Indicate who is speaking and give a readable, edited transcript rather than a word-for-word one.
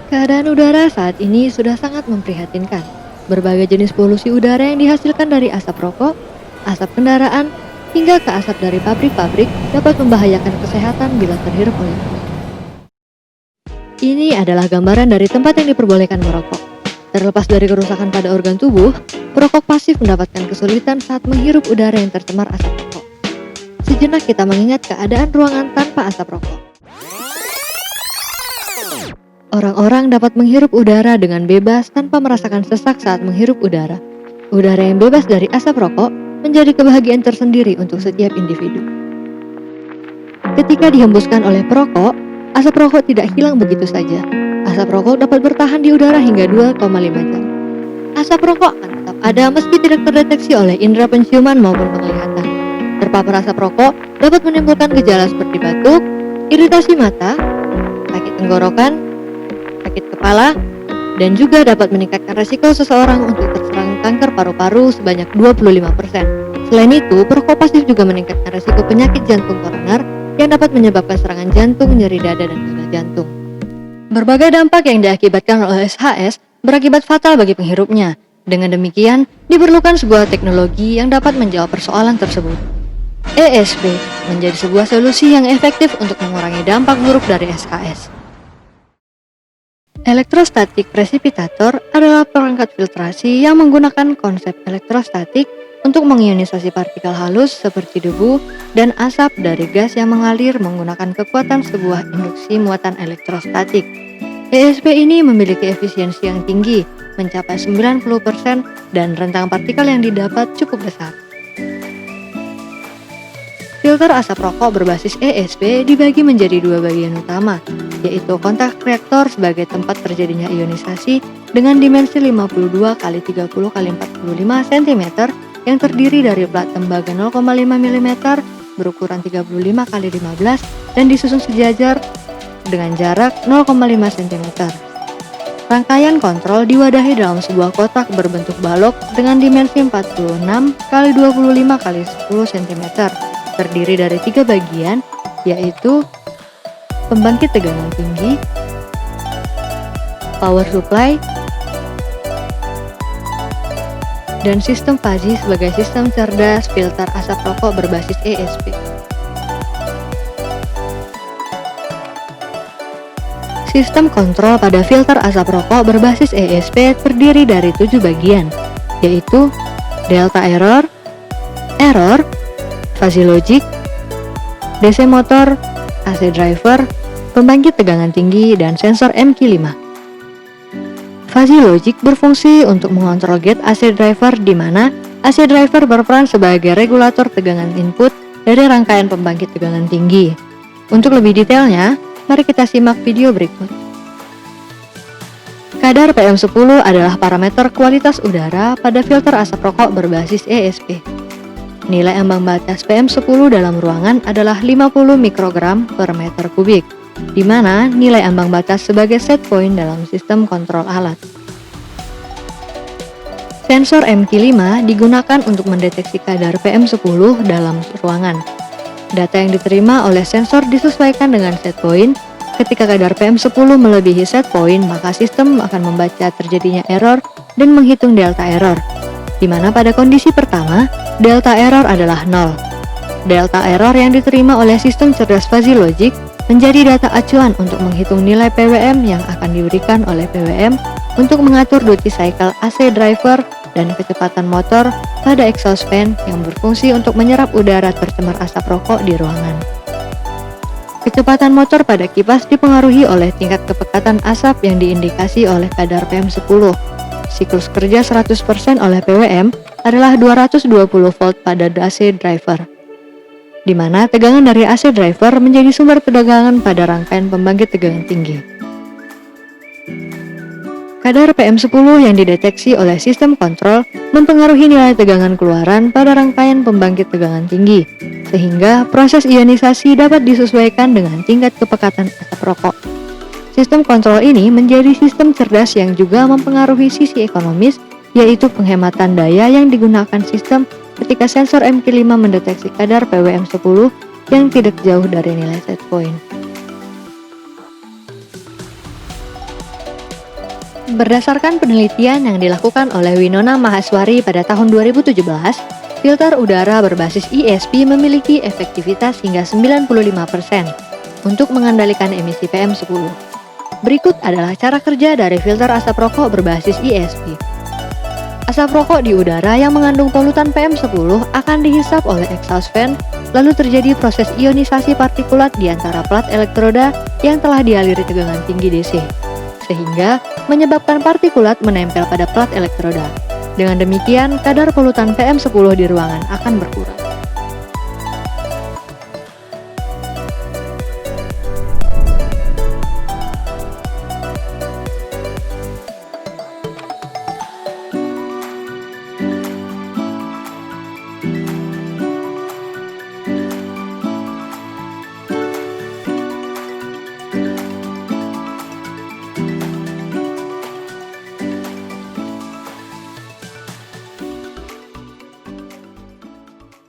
Speaker 1: Keadaan udara saat ini sudah sangat memprihatinkan. Berbagai jenis polusi udara yang dihasilkan dari asap rokok, asap kendaraan, hingga ke asap dari pabrik-pabrik dapat membahayakan kesehatan bila terhirup oleh kita. Ini adalah gambaran dari tempat yang diperbolehkan merokok. Terlepas dari kerusakan pada organ tubuh, perokok pasif mendapatkan kesulitan saat menghirup udara yang tercemar asap rokok. Sejenak kita mengingat keadaan ruangan tanpa asap rokok. Orang-orang dapat menghirup udara dengan bebas tanpa merasakan sesak saat menghirup udara. Udara yang bebas dari asap rokok menjadi kebahagiaan tersendiri untuk setiap individu. Ketika dihembuskan oleh perokok, asap rokok tidak hilang begitu saja. Asap rokok dapat bertahan di udara hingga 2,5 jam. Asap rokok akan tetap ada meski tidak terdeteksi oleh indera penciuman maupun penglihatan. Terpapar asap rokok dapat menimbulkan gejala seperti batuk, iritasi mata, sakit tenggorokan, sakit kepala, dan juga dapat meningkatkan resiko seseorang untuk terserang kanker paru-paru sebanyak 25%. Selain itu, perokok pasif juga meningkatkan resiko penyakit jantung koroner yang dapat menyebabkan serangan jantung, nyeri dada, dan gagal jantung. Berbagai dampak yang diakibatkan oleh SHS berakibat fatal bagi penghirupnya. Dengan demikian, diperlukan sebuah teknologi yang dapat menjawab persoalan tersebut. ESP menjadi sebuah solusi yang efektif untuk mengurangi dampak buruk dari SHS. Elektrostatik presipitator adalah perangkat filtrasi yang menggunakan konsep elektrostatik untuk mengionisasi partikel halus seperti debu dan asap dari gas yang mengalir menggunakan kekuatan sebuah induksi muatan elektrostatik. ESP ini memiliki efisiensi yang tinggi, mencapai 90%, dan rentang partikel yang didapat cukup besar. Filter asap rokok berbasis ESP dibagi menjadi dua bagian utama, yaitu kontak reaktor sebagai tempat terjadinya ionisasi dengan dimensi 52 x 30 x 45 cm yang terdiri dari plat tembaga 0,5 mm berukuran 35 x 15 dan disusun sejajar dengan jarak 0,5 cm. Rangkaian kontrol diwadahi dalam sebuah kotak berbentuk balok dengan dimensi 46 x 25 x 10 cm. Terdiri dari 3 bagian, yaitu pembangkit tegangan tinggi, power supply, dan sistem fuzzy sebagai sistem cerdas filter asap rokok berbasis ESP. Sistem kontrol pada filter asap rokok berbasis ESP terdiri dari 7 bagian, yaitu delta error, fuzzy logic, DC motor, AC driver, pembangkit tegangan tinggi, dan sensor MQ5. Fuzzy logic berfungsi untuk mengontrol gate AC driver di mana AC driver berperan sebagai regulator tegangan input dari rangkaian pembangkit tegangan tinggi. Untuk lebih detailnya, mari kita simak video berikut. Kadar PM10 adalah parameter kualitas udara pada filter asap rokok berbasis ESP. Nilai ambang batas PM10 dalam ruangan adalah 50 mikrogram per meter kubik, di mana nilai ambang batas sebagai set point dalam sistem kontrol alat. Sensor MQ5 digunakan untuk mendeteksi kadar PM10 dalam ruangan. Data yang diterima oleh sensor disesuaikan dengan set point. Ketika kadar PM10 melebihi set point, maka sistem akan membaca terjadinya error dan menghitung delta error, di mana pada kondisi pertama, delta error adalah 0. Delta error yang diterima oleh sistem cerdas fuzzy logic menjadi data acuan untuk menghitung nilai PWM yang akan diberikan oleh PWM untuk mengatur duty cycle AC driver dan kecepatan motor pada exhaust fan yang berfungsi untuk menyerap udara tercemar asap rokok di ruangan. Kecepatan motor pada kipas dipengaruhi oleh tingkat kepekatan asap yang diindikasi oleh kadar PM10. Siklus kerja 100% oleh PWM adalah 220 volt pada AC driver, di mana tegangan dari AC driver menjadi sumber tegangan pada rangkaian pembangkit tegangan tinggi. Kadar PM10 yang dideteksi oleh sistem kontrol mempengaruhi nilai tegangan keluaran pada rangkaian pembangkit tegangan tinggi, sehingga proses ionisasi dapat disesuaikan dengan tingkat kepekatan asap rokok. Sistem kontrol ini menjadi sistem cerdas yang juga mempengaruhi sisi ekonomis, yaitu penghematan daya yang digunakan sistem ketika sensor MQ5 mendeteksi kadar PWM10 yang tidak jauh dari nilai set point. Berdasarkan penelitian yang dilakukan oleh Winona Mahaswari pada tahun 2017, filter udara berbasis ESP memiliki efektivitas hingga 95% untuk mengendalikan emisi PM10. Berikut adalah cara kerja dari filter asap rokok berbasis ESP. Asap rokok di udara yang mengandung polutan PM10 akan dihisap oleh exhaust fan, lalu terjadi proses ionisasi partikulat di antara plat elektroda yang telah dialiri tegangan tinggi DC, sehingga menyebabkan partikulat menempel pada plat elektroda. Dengan demikian, kadar polutan PM10 di ruangan akan berkurang.